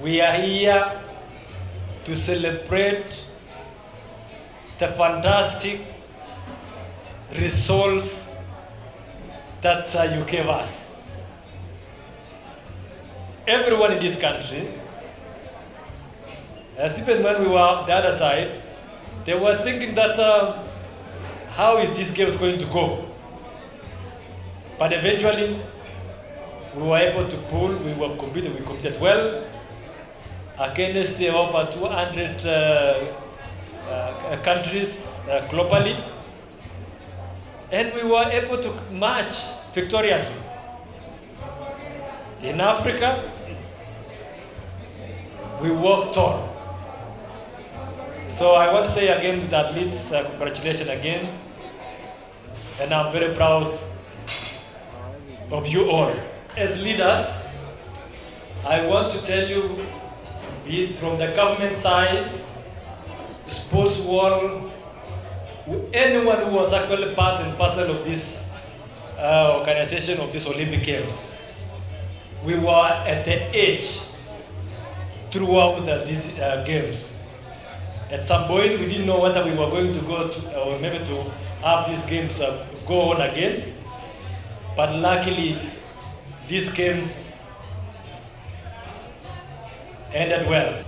We are here to celebrate the fantastic results that you gave us. Everyone in this country, as even when we were on the other side, they were thinking that how is this game going to go? But eventually, we were able to pull, we competed well against over 200 countries globally. And we were able to march victoriously. In Africa, we worked on. So I want to say again to the athletes, congratulations again. And I'm very proud of you all. As leaders, I want to tell you, be it from the government side, the sports world, anyone who was actually part and parcel of this organization of these Olympic Games, we were at the edge throughout these games. At some point, we didn't know whether we were going to go to, or maybe to have these games go on again. But luckily, these games ended well.